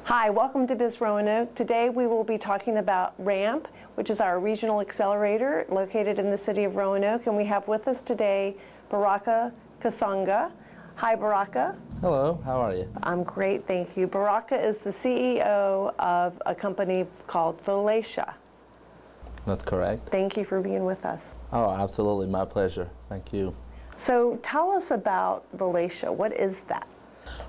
Hi, welcome to BizRoanoke. Today we will be talking about RAMP, which is our regional accelerator located in the city of Roanoke, and we have with us today Baraka Kasanga. Hi, Baraka. Hello, how are you? I'm great, thank you. Baraka is the CEO of a company called VOLATIA. That's correct. Thank you for being with us. Oh, absolutely, my pleasure. Thank you. So tell us about VOLATIA. What is that?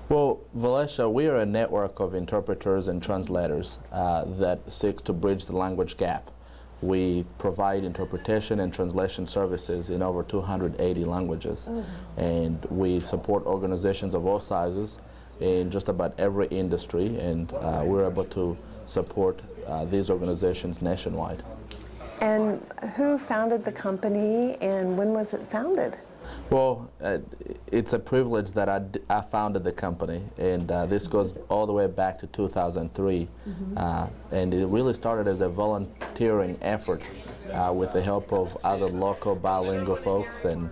Well, VOLATIA, we are a network of interpreters and translators that seeks to bridge the language gap. We provide interpretation and translation services in over 280 languages. And we support organizations of all sizes in just about every industry, and we're able to support these organizations nationwide. And who founded the company, and when was it founded? Well, it's a privilege that I founded the company, and this goes all the way back to 2003. And it really started as a volunteering effort with the help of other local bilingual folks and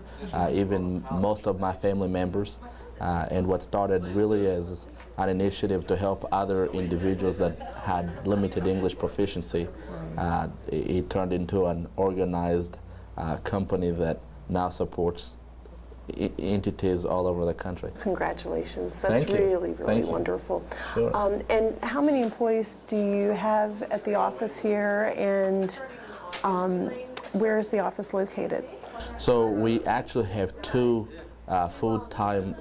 even most of my family members. And what started really as an initiative to help other individuals that had limited English proficiency, it turned into an organized company that now supports entities all over the country. Congratulations. That's really wonderful. Sure. And how many employees do you have at the office here, and where is the office located? So we actually have two full-time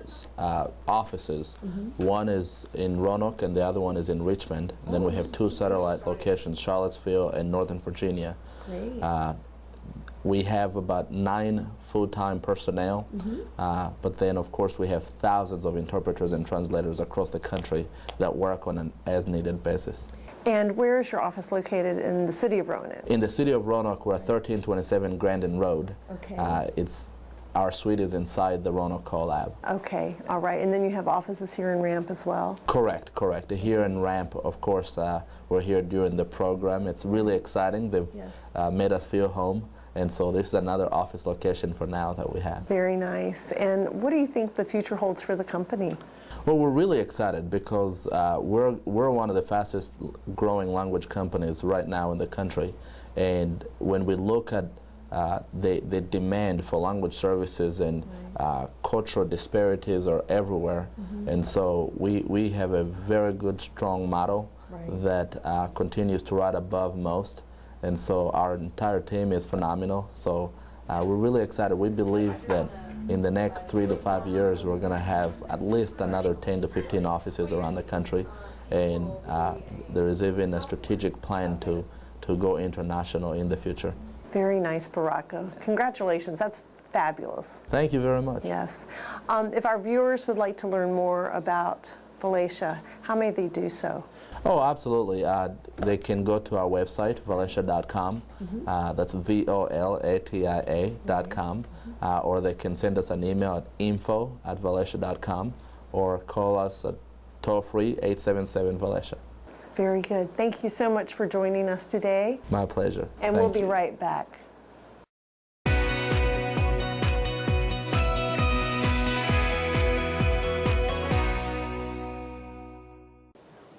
offices. One is in Roanoke and the other one is in Richmond. And then we have two satellite locations, Charlottesville and Northern Virginia. Great. We have about 9 full-time personnel, but then of course we have thousands of interpreters and translators across the country that work on an as-needed basis. And where is your office located in the city of Roanoke? In the city of Roanoke, we're at 1327 Grandin Road. Okay. Our suite is inside the Roanoke Call Lab. Okay, all right. And then you have offices here in RAMP as well? Correct. Here in RAMP, of course, we're here during the program. It's really exciting. They've made us feel home. And so this is another office location for now that we have. Very nice. And what do you think the future holds for the company? Well, we're really excited because we're one of the fastest growing language companies right now in the country. And when we look at the demand for language services and cultural disparities are everywhere. And so we have a very good, strong model that continues to rise above most. And so our entire team is phenomenal. So we're really excited. We believe that in the next 3 to 5 years, we're going to have at least another 10 to 15 offices around the country. And there is even a strategic plan to go international in the future. Very nice, Baraka. Congratulations. That's fabulous. Thank you very much. Yes. If our viewers would like to learn more about VOLATIA, how may they do so? Oh, absolutely. They can go to our website, volatia.com. That's VOLATIA.com. Or they can send us an email at info@volatia.com or call us at toll-free 877-VOLATIA. Very good. Thank you so much for joining us today. My pleasure. And we'll be right back.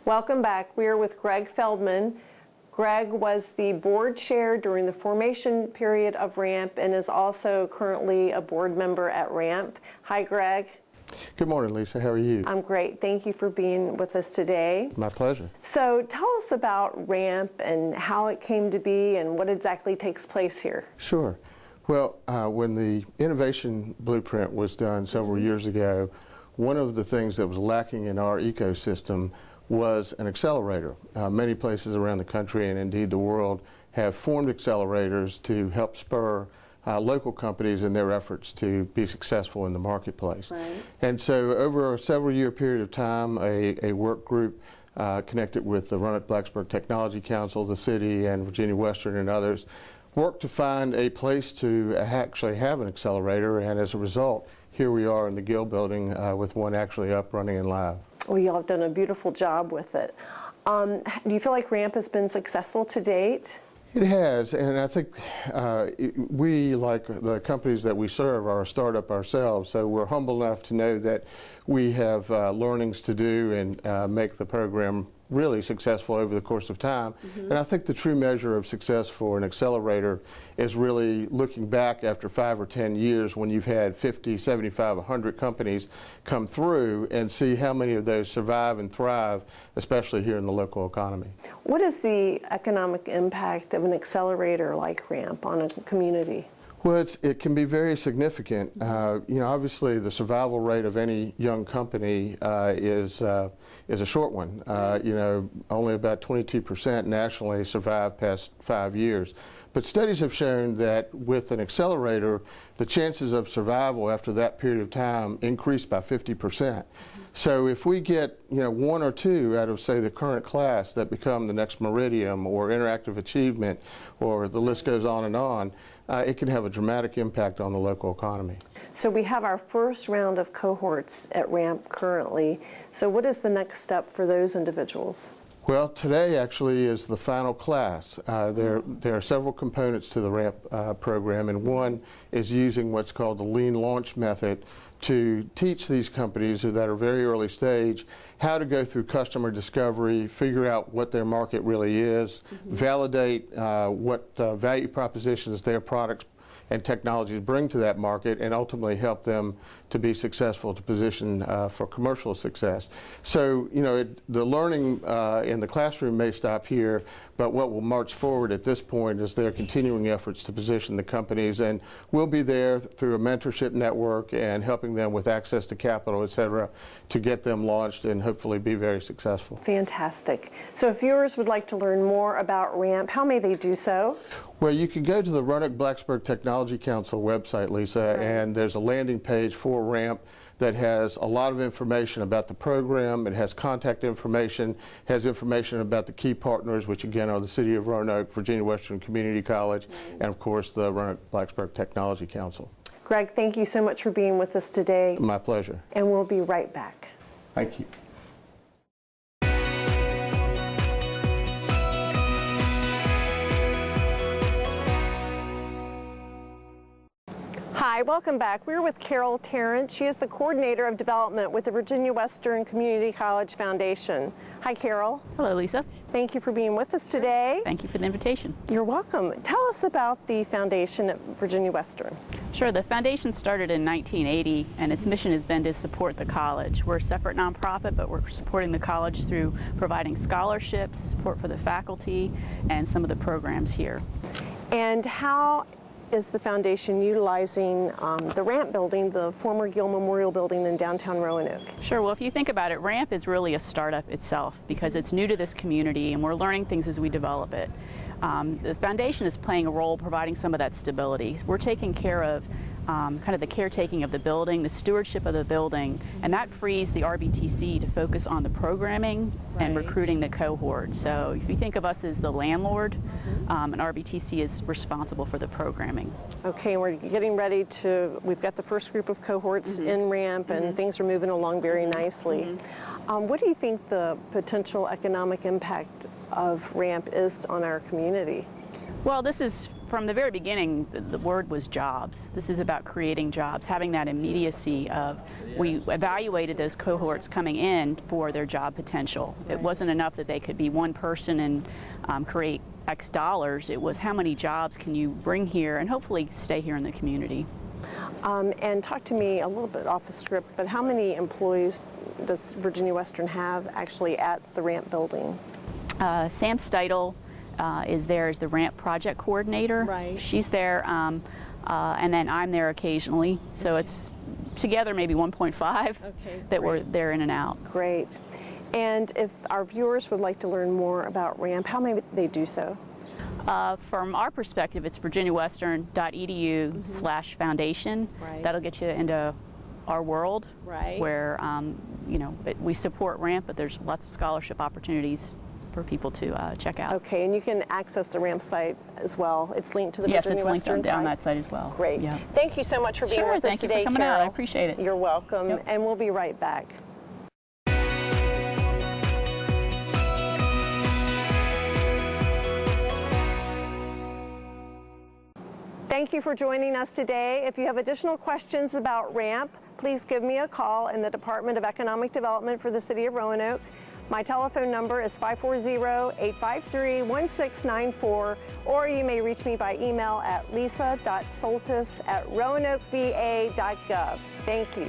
Welcome back. We are with Greg Feldman. Greg was the board chair during the formation period of RAMP and is also currently a board member at RAMP. Hi, Greg. Good morning, Lisa. How are you? I'm great. Thank you for being with us today. My pleasure. So tell us about RAMP and how it came to be and what exactly takes place here. Sure. Well, when the innovation blueprint was done several years ago, one of the things that was lacking in our ecosystem was an accelerator. Many places around the country and indeed the world have formed accelerators to help spur local companies in their efforts to be successful in the marketplace. And so over a several-year period of time, a work group connected with the Roanoke-Blacksburg Technology Council, the city, and Virginia Western and others worked to find a place to actually have an accelerator, and as a result, here we are in the Gill building with one actually up, running, and live. Well, y'all have done a beautiful job with it. Do you feel like RAMP has been successful to date? It has, and I think we, like the companies that we serve, are a startup ourselves, so we're humble enough to know that we have learnings to do and make the program really successful over the course of time. And I think the true measure of success for an accelerator is really looking back after 5 or 10 years when you've had 50, 75, 100 companies come through and see how many of those survive and thrive, especially here in the local economy. What is the economic impact of an accelerator like RAMP on a community? Well, it can be very significant. You know, obviously the survival rate of any young company is a short one. You know, only about 22% nationally survive past 5 years. But studies have shown that with an accelerator, the chances of survival after that period of time increase by 50%. So if we get, you know, 1 or 2 out of, say, the current class that become the next Meridium or Interactive Achievement, or the list goes on, it can have a dramatic impact on the local economy. So we have our first round of cohorts at RAMP currently. So what is the next step for those individuals? Well, today actually is the final class. There are several components to the RAMP program, and one is using what's called the lean launch method to teach these companies that are very early stage how to go through customer discovery, figure out what their market really is, validate what value propositions their products and technologies bring to that market, and ultimately help them to be successful, to position for commercial success. So, you know, the learning in the classroom may stop here, but what will march forward at this point is their continuing efforts to position the companies, and we'll be there through a mentorship network and helping them with access to capital, et cetera, to get them launched and hopefully be very successful. Fantastic. So if viewers would like to learn more about RAMP, how may they do so? Well, you can go to the Roanoke-Blacksburg Technology Council website, Lisa, and there's a landing page for RAMP that has a lot of information about the program. It has contact information, has information about the key partners, which again are the City of Roanoke, Virginia Western Community College, and of course the Roanoke-Blacksburg Technology Council. Greg, thank you so much for being with us today. My pleasure. And we'll be right back. Thank you. Hi, welcome back. We're with Carol Tarrant. She is the Coordinator of Development with the Virginia Western Community College Foundation. Hi, Carol. Hello, Lisa. Thank you for being with us today. Thank you for the invitation. You're welcome. Tell us about the foundation at Virginia Western. Sure. The foundation started in 1980, and its mission has been to support the college. We're a separate nonprofit, but we're supporting the college through providing scholarships, support for the faculty, and some of the programs here. And how is the foundation utilizing the RAMP building, the former Gill Memorial Building in downtown Roanoke? Sure. Well, if you think about it, RAMP is really a startup itself because it's new to this community and we're learning things as we develop it. The foundation is playing a role providing some of that stability. We're taking care of kind of the caretaking of the building, the stewardship of the building, and that frees the RVTC to focus on the programming and recruiting the cohort. So if you think of us as the landlord, and RVTC is responsible for the programming. Okay, and we're getting ready to, we've got the first group of cohorts in RAMP and things are moving along very nicely. What do you think the potential economic impact of RAMP is on our community? Well, this is, from the very beginning, the word was jobs. This is about creating jobs, having that immediacy of, we evaluated those cohorts coming in for their job potential. It wasn't enough that they could be one person and create X dollars. It was how many jobs can you bring here and hopefully stay here in the community. And talk to me a little bit off the script, but how many employees does Virginia Western have actually at the RAMP building? Sam Steitel is there as the RAMP project coordinator. Right. She's there, and then I'm there occasionally. So it's together maybe 1.5 that we're there in and out. Great. And if our viewers would like to learn more about RAMP, how may they do so? From our perspective, it's virginiawestern.edu/foundation. Right. That'll get you into our world, Right. where you know, we support RAMP, but there's lots of scholarship opportunities for people to check out. Okay, and you can access the RAMP site as well. It's linked to the Yes, Virginia it's linked Western down site. that site as well. Great. Yeah. Thank you so much for being Sure, with us thank you today, for coming Carol. out. I appreciate it. You're welcome, Yep. and we'll be right back. Thank you for joining us today. If you have additional questions about RAMP, please give me a call in the Department of Economic Development for the City of Roanoke. My telephone number is 540-853-1694, or you may reach me by email at lisa.soltis@roanokeva.gov. Thank you.